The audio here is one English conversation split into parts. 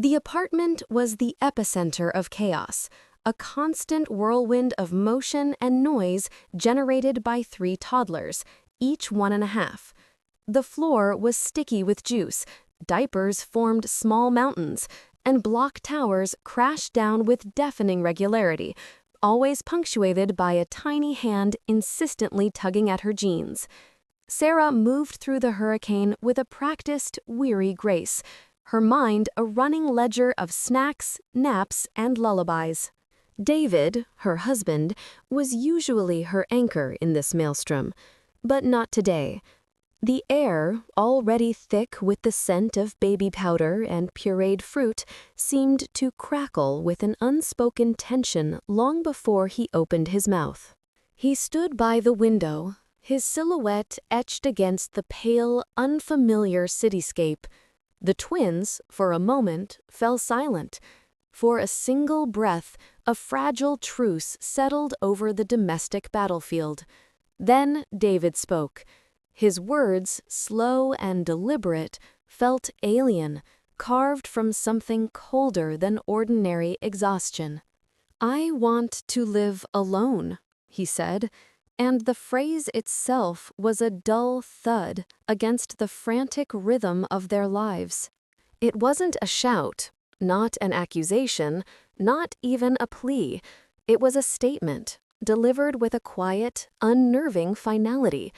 The apartment was the epicenter of chaos, a constant whirlwind of motion and noise generated by 3 toddlers, each 1.5. The floor was sticky with juice, diapers formed small mountains, and block towers crashed down with deafening regularity, always punctuated by a tiny hand insistently tugging at her jeans. Sarah moved through the hurricane with a practiced, weary grace, her mind a running ledger of snacks, naps, and lullabies. David, her husband, was usually her anchor in this maelstrom, but not today. The air, already thick with the scent of baby powder and pureed fruit, seemed to crackle with an unspoken tension long before he opened his mouth. He stood by the window, his silhouette etched against the pale, unfamiliar cityscape. The twins, for a moment, fell silent. For a single breath, a fragile truce settled over the domestic battlefield. Then David spoke. His words, slow and deliberate, felt alien, carved from something colder than ordinary exhaustion. "I want to live alone," he said, and the phrase itself was a dull thud against the frantic rhythm of their lives. It wasn't a shout, not an accusation, not even a plea. It was a statement, delivered with a quiet, unnerving finality.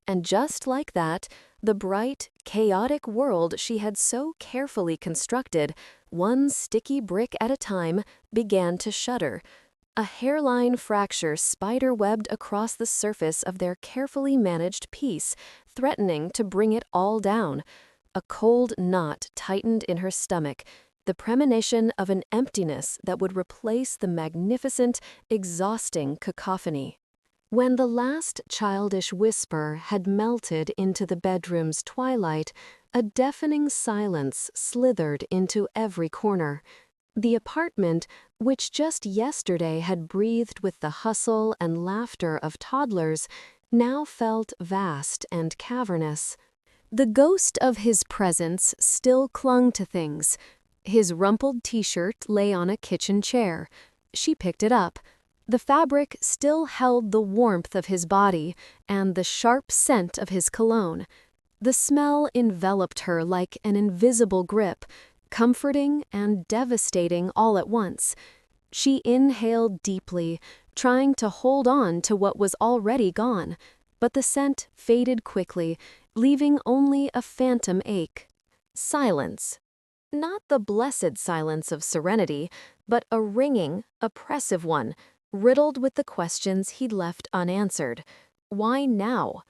And just like that, the bright, chaotic world she had so carefully constructed, one sticky brick at a time, began to shudder. A hairline fracture spider-webbed across the surface of their carefully managed piece, threatening to bring it all down. A cold knot tightened in her stomach, the premonition of an emptiness that would replace the magnificent, exhausting cacophony. When the last childish whisper had melted into the bedroom's twilight, a deafening silence slithered into every corner. The apartment, which just yesterday had breathed with the hustle and laughter of toddlers, now felt vast and cavernous. The ghost of his presence still clung to things. His rumpled t-shirt lay on a kitchen chair. She picked it up. The fabric still held the warmth of his body and the sharp scent of his cologne. The smell enveloped her like an invisible grip, comforting and devastating all at once. She inhaled deeply, trying to hold on to what was already gone, but the scent faded quickly, leaving only a phantom ache. Silence. Not the blessed silence of serenity, but a ringing, oppressive one, riddled with the questions he'd left unanswered. Why now?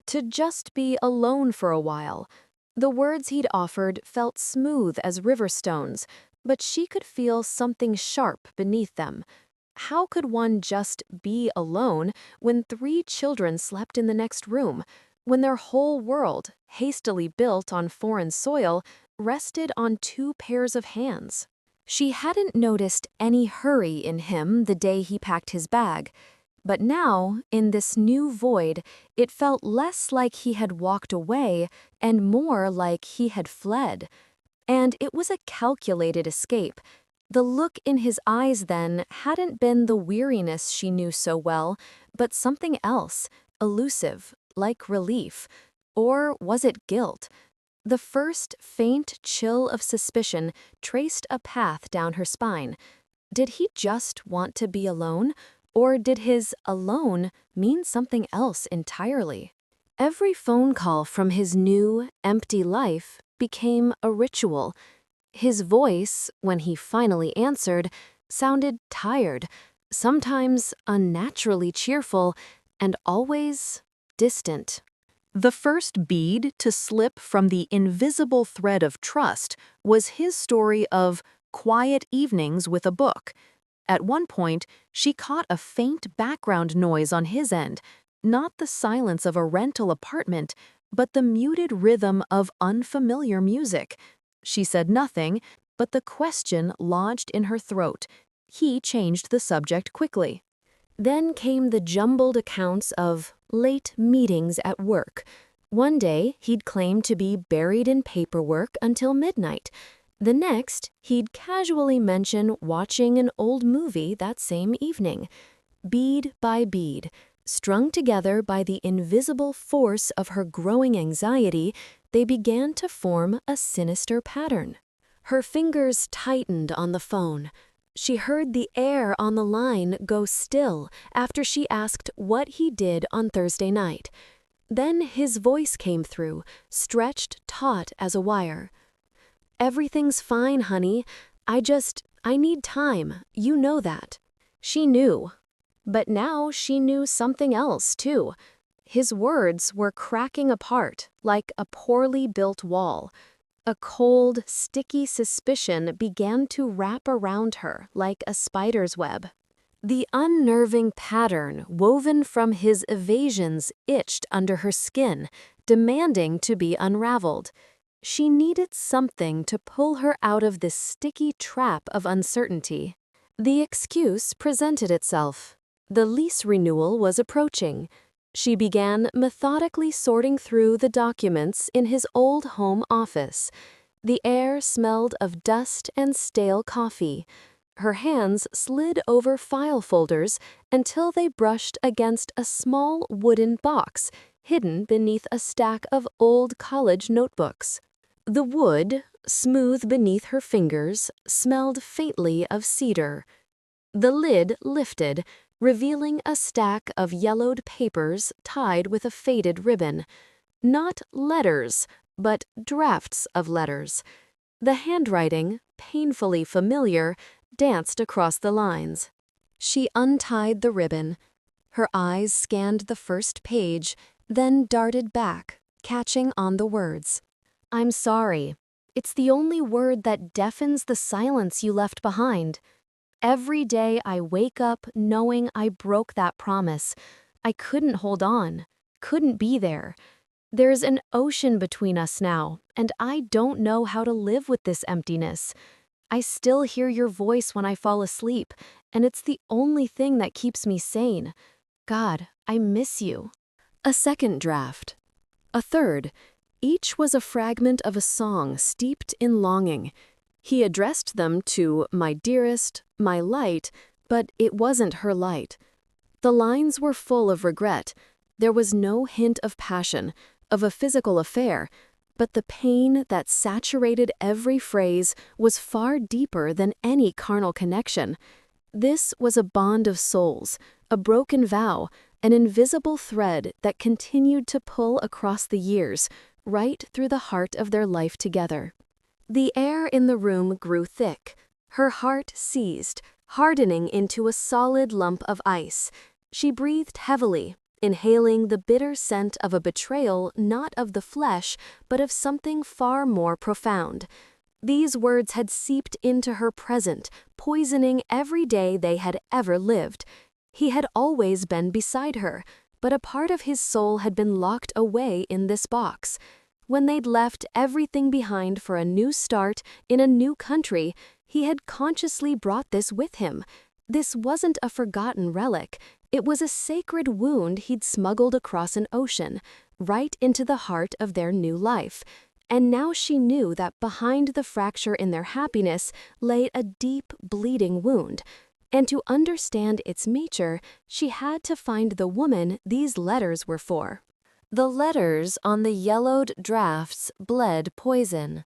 To just be alone for a while. The words he'd offered felt smooth as river stones, but she could feel something sharp beneath them. How could one just be alone when 3 children slept in the next room, when their whole world, hastily built on foreign soil, rested on 2 pairs of hands? She hadn't noticed any hurry in him the day he packed his bag, but now, in this new void, it felt less like he had walked away and more like he had fled. And it was a calculated escape. The look in his eyes then hadn't been the weariness she knew so well, but something else, elusive, like relief. Or was it guilt? The first faint chill of suspicion traced a path down her spine. Did he just want to be alone, or did his alone mean something else entirely? Every phone call from his new, empty life became a ritual. His voice, when he finally answered, sounded tired, sometimes unnaturally cheerful, and always distant. The first bead to slip from the invisible thread of trust was his story of quiet evenings with a book. At one point, she caught a faint background noise on his end, not the silence of a rental apartment, but the muted rhythm of unfamiliar music. She said nothing, but the question lodged in her throat. He changed the subject quickly. Then came the jumbled accounts of late meetings at work. One day, he'd claimed to be buried in paperwork until midnight. The next, he'd casually mention watching an old movie that same evening. Bead by bead, strung together by the invisible force of her growing anxiety, they began to form a sinister pattern. Her fingers tightened on the phone. She heard the air on the line go still after she asked what he did on Thursday night. Then his voice came through, stretched taut as a wire. "Everything's fine, honey. I need time. You know that." She knew. But now she knew something else, too. His words were cracking apart like a poorly built wall. A cold, sticky suspicion began to wrap around her like a spider's web. The unnerving pattern woven from his evasions itched under her skin, demanding to be unraveled. She needed something to pull her out of this sticky trap of uncertainty. The excuse presented itself. The lease renewal was approaching. She began methodically sorting through the documents in his old home office. The air smelled of dust and stale coffee. Her hands slid over file folders until they brushed against a small wooden box hidden beneath a stack of old college notebooks. The wood, smooth beneath her fingers, smelled faintly of cedar. The lid lifted, revealing a stack of yellowed papers tied with a faded ribbon. Not letters, but drafts of letters. The handwriting, painfully familiar, danced across the lines. She untied the ribbon. Her eyes scanned the first page, then darted back, catching on the words. "I'm sorry. It's the only word that deafens the silence you left behind. Every day I wake up knowing I broke that promise. I couldn't hold on, couldn't be there. There's an ocean between us now, and I don't know how to live with this emptiness. I still hear your voice when I fall asleep, and it's the only thing that keeps me sane. God, I miss you." A second draft. A third. Each was a fragment of a song steeped in longing. He addressed them to "my dearest," "my light," but it wasn't her light. The lines were full of regret. There was no hint of passion, of a physical affair, but the pain that saturated every phrase was far deeper than any carnal connection. This was a bond of souls, a broken vow, an invisible thread that continued to pull across the years, right through the heart of their life together. The air in the room grew thick. Her heart seized, hardening into a solid lump of ice. She breathed heavily, inhaling the bitter scent of a betrayal not of the flesh, but of something far more profound. These words had seeped into her present, poisoning every day they had ever lived. He had always been beside her, but a part of his soul had been locked away in this box. When they'd left everything behind for a new start in a new country, he had consciously brought this with him. This wasn't a forgotten relic. It was a sacred wound he'd smuggled across an ocean, right into the heart of their new life. And now she knew that behind the fracture in their happiness lay a deep, bleeding wound. And to understand its nature, she had to find the woman these letters were for. The letters on the yellowed drafts bled poison.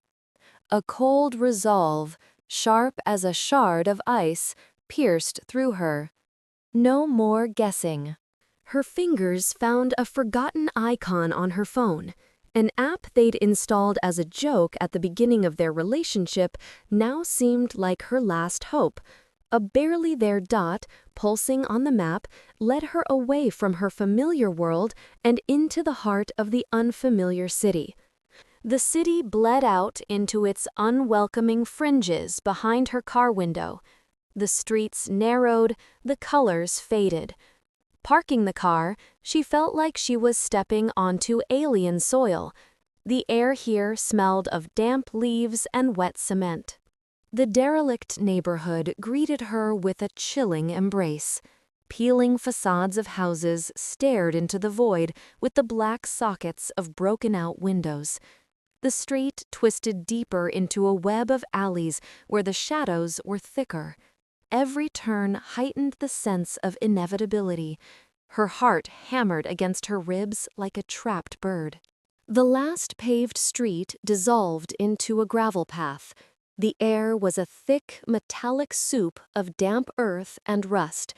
A cold resolve, sharp as a shard of ice, pierced through her. No more guessing. Her fingers found a forgotten icon on her phone. An app they'd installed as a joke at the beginning of their relationship now seemed like her last hope. A barely there dot, pulsing on the map, led her away from her familiar world and into the heart of the unfamiliar city. The city bled out into its unwelcoming fringes behind her car window. The streets narrowed, the colors faded. Parking the car, she felt like she was stepping onto alien soil. The air here smelled of damp leaves and wet cement. The derelict neighborhood greeted her with a chilling embrace. Peeling facades of houses stared into the void with the black sockets of broken-out windows. The street twisted deeper into a web of alleys where the shadows were thicker. Every turn heightened the sense of inevitability. Her heart hammered against her ribs like a trapped bird. The last paved street dissolved into a gravel path. The air was a thick, metallic soup of damp earth and rust.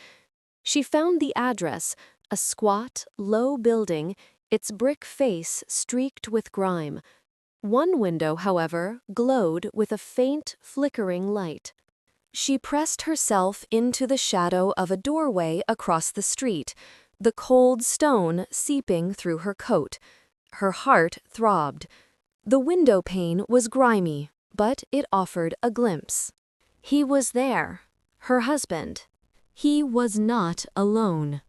She found the address, a squat, low building, its brick face streaked with grime. One window, however, glowed with a faint, flickering light. She pressed herself into the shadow of a doorway across the street, the cold stone seeping through her coat. Her heart throbbed. The window pane was grimy, but it offered a glimpse. He was there, her husband. He was not alone.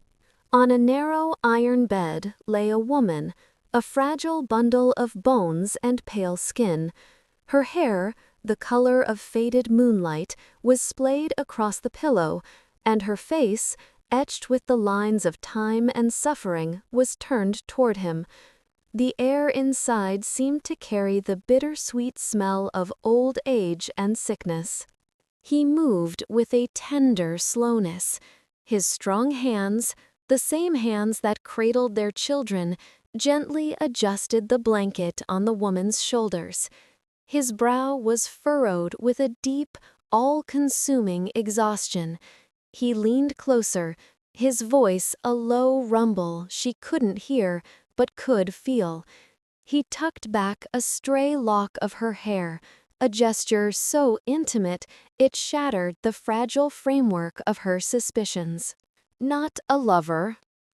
On a narrow iron bed lay a woman, a fragile bundle of bones and pale skin. Her hair, the color of faded moonlight, was splayed across the pillow, and her face, etched with the lines of time and suffering, was turned toward him. The air inside seemed to carry the bittersweet smell of old age and sickness. He moved with a tender slowness. His strong hands, the same hands that cradled their children, gently adjusted the blanket on the woman's shoulders. His brow was furrowed with a deep, all-consuming exhaustion. He leaned closer, his voice a low rumble she couldn't hear but could feel. He tucked back a stray lock of her hair, a gesture so intimate it shattered the fragile framework of her suspicions. Not a lover,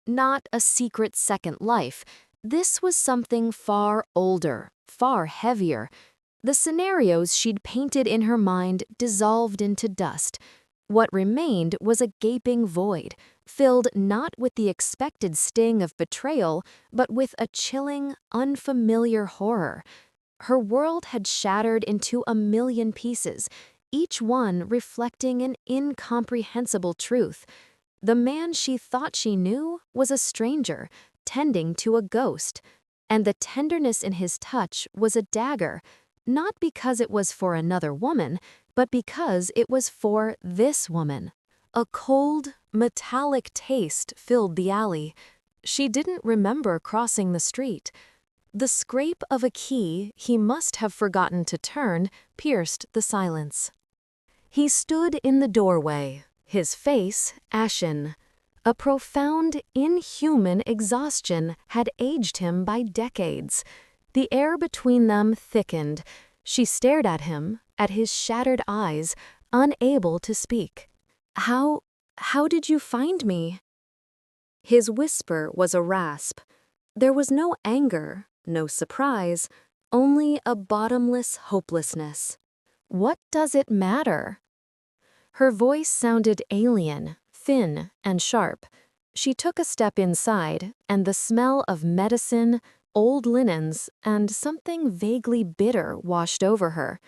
not a secret second life. This was something far older, far heavier. The scenarios she'd painted in her mind dissolved into dust. What remained was a gaping void, filled not with the expected sting of betrayal, but with a chilling, unfamiliar horror. Her world had shattered into a million pieces, each one reflecting an incomprehensible truth. The man she thought she knew was a stranger, tending to a ghost, and the tenderness in his touch was a dagger, not because it was for another woman, but because it was for this woman. A cold, metallic taste filled the alley. She didn't remember crossing the street. The scrape of a key he must have forgotten to turn pierced the silence. He stood in the doorway, his face ashen. A profound, inhuman exhaustion had aged him by decades. The air between them thickened. She stared at him, at his shattered eyes, unable to speak. How did you find me?" His whisper was a rasp. There was no anger, no surprise, only a bottomless hopelessness. "What does it matter?" Her voice sounded alien, thin and sharp. She took a step inside, and the smell of medicine, old linens, and something vaguely bitter washed over her.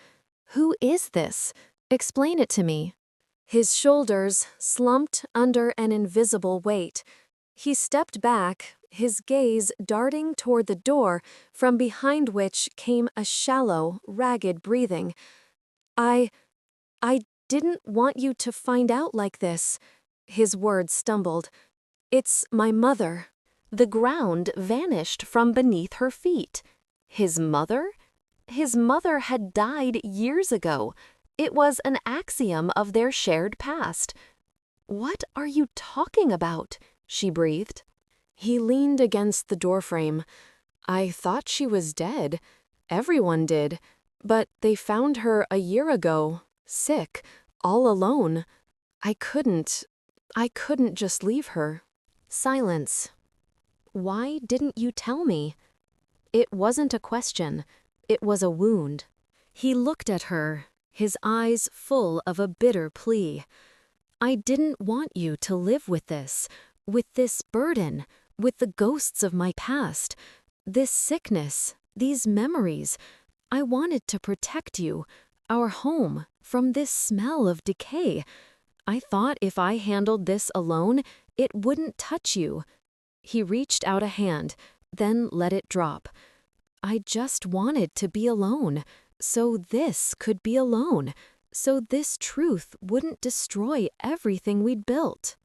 "Who is this? Explain it to me." His shoulders slumped under an invisible weight. He stepped back, his gaze darting toward the door, from behind which came a shallow, ragged breathing. I didn't want you to find out like this." His words stumbled. "It's my mother." The ground vanished from beneath her feet. His mother? His mother had died years ago. It was an axiom of their shared past. "What are you talking about?" she breathed. He leaned against the doorframe. "I thought she was dead. Everyone did. But they found her a year ago, sick, all alone. I couldn't just leave her." Silence. "Why didn't you tell me?" It wasn't a question. It was a wound. He looked at her, his eyes full of a bitter plea. "I didn't want you to live with this burden, with the ghosts of my past, this sickness, these memories. I wanted to protect you, our home, from this smell of decay. I thought if I handled this alone, it wouldn't touch you." He reached out a hand, then let it drop. I just wanted to be alone, so this could be alone, so this truth wouldn't destroy everything we'd built.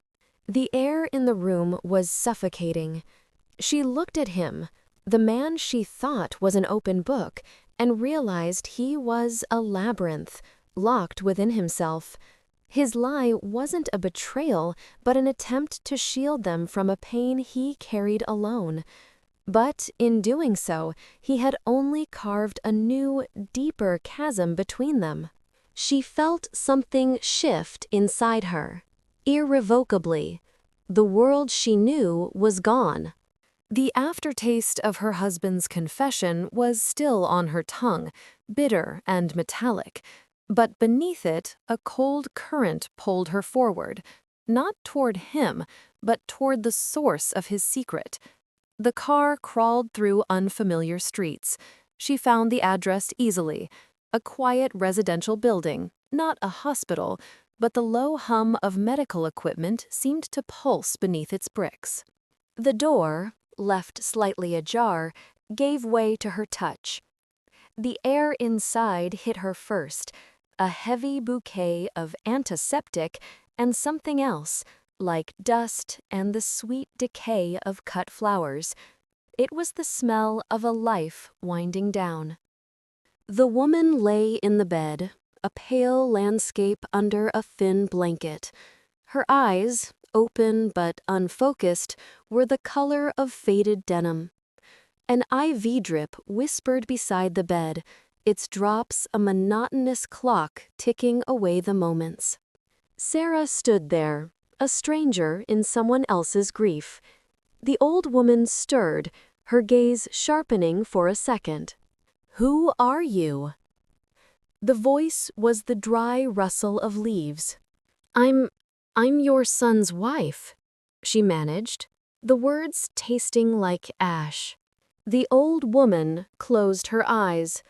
The air in the room was suffocating. She looked at him, the man she thought was an open book, and realized he was a labyrinth, locked within himself. His lie wasn't a betrayal, but an attempt to shield them from a pain he carried alone. But in doing so, he had only carved a new, deeper chasm between them. She felt something shift inside her. Irrevocably. The world she knew was gone. The aftertaste of her husband's confession was still on her tongue, bitter and metallic, but beneath it, a cold current pulled her forward, not toward him, but toward the source of his secret. The car crawled through unfamiliar streets. She found the address easily, a quiet residential building, not a hospital, but the low hum of medical equipment seemed to pulse beneath its bricks. The door, left slightly ajar, gave way to her touch. The air inside hit her first, a heavy bouquet of antiseptic and something else, like dust and the sweet decay of cut flowers. It was the smell of a life winding down. The woman lay in the bed, a pale landscape under a thin blanket. Her eyes, open but unfocused, were the color of faded denim. An IV drip whispered beside the bed, its drops a monotonous clock ticking away the moments. Sarah stood there, a stranger in someone else's grief. The old woman stirred, her gaze sharpening for a second. "Who are you?" The voice was the dry rustle of leaves. I'm your son's wife," she managed, the words tasting like ash. The old woman closed her eyes.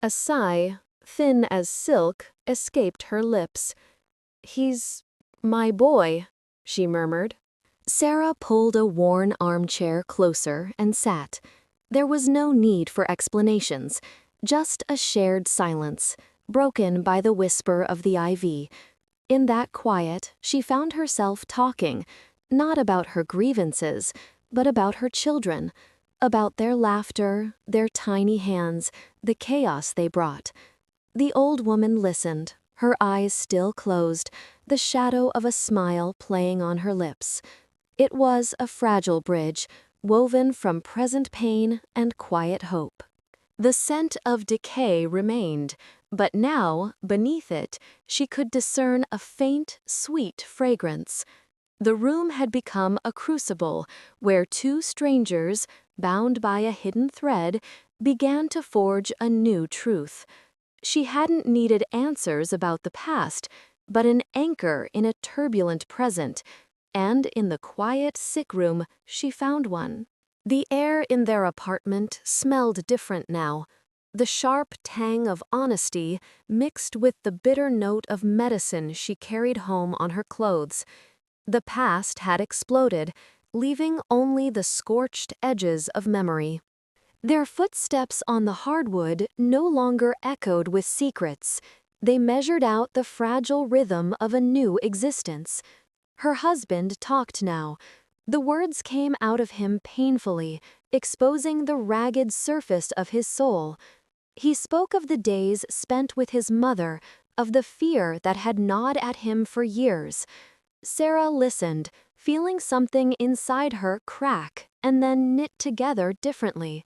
A sigh, thin as silk, escaped her lips. "He's my boy," she murmured. Sarah pulled a worn armchair closer and sat. There was no need for explanations, just a shared silence, broken by the whisper of the IV. In that quiet, she found herself talking, not about her grievances, but about her children, about their laughter, their tiny hands, the chaos they brought. The old woman listened, her eyes still closed, the shadow of a smile playing on her lips. It was a fragile bridge, woven from present pain and quiet hope. The scent of decay remained, but now, beneath it, she could discern a faint, sweet fragrance. The room had become a crucible where two strangers, bound by a hidden thread, began to forge a new truth. She hadn't needed answers about the past, but an anchor in a turbulent present, and in the quiet sickroom she found one. The air in their apartment smelled different now. The sharp tang of honesty mixed with the bitter note of medicine she carried home on her clothes. The past had exploded, leaving only the scorched edges of memory. Their footsteps on the hardwood no longer echoed with secrets. They measured out the fragile rhythm of a new existence. Her husband talked now. The words came out of him painfully, exposing the ragged surface of his soul. He spoke of the days spent with his mother, of the fear that had gnawed at him for years. Sarah listened, feeling something inside her crack and then knit together differently.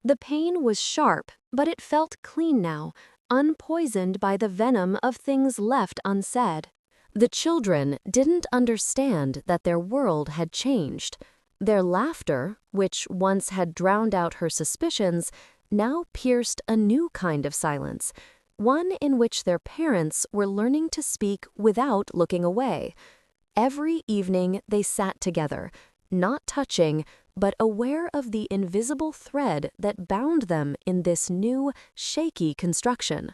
The pain was sharp, but it felt clean now, unpoisoned by the venom of things left unsaid. The children didn't understand that their world had changed. Their laughter, which once had drowned out her suspicions, now pierced a new kind of silence, one in which their parents were learning to speak without looking away. Every evening they sat together, not touching, but aware of the invisible thread that bound them in this new, shaky construction.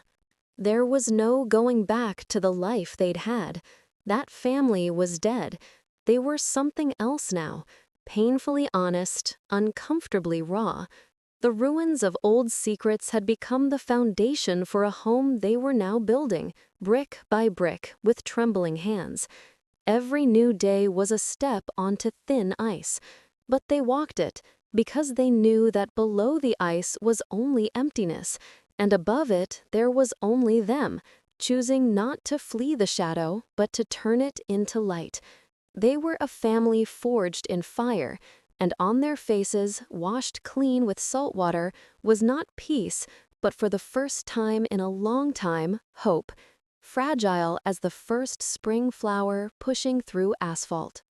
There was no going back to the life they'd had. That family was dead. They were something else now, painfully honest, uncomfortably raw. The ruins of old secrets had become the foundation for a home they were now building, brick by brick, with trembling hands. Every new day was a step onto thin ice, but they walked it because they knew that below the ice was only emptiness, and above it there was only them, choosing not to flee the shadow, but to turn it into light. They were a family forged in fire, and on their faces, washed clean with salt water, was not peace, but for the first time in a long time, hope, fragile as the first spring flower pushing through asphalt.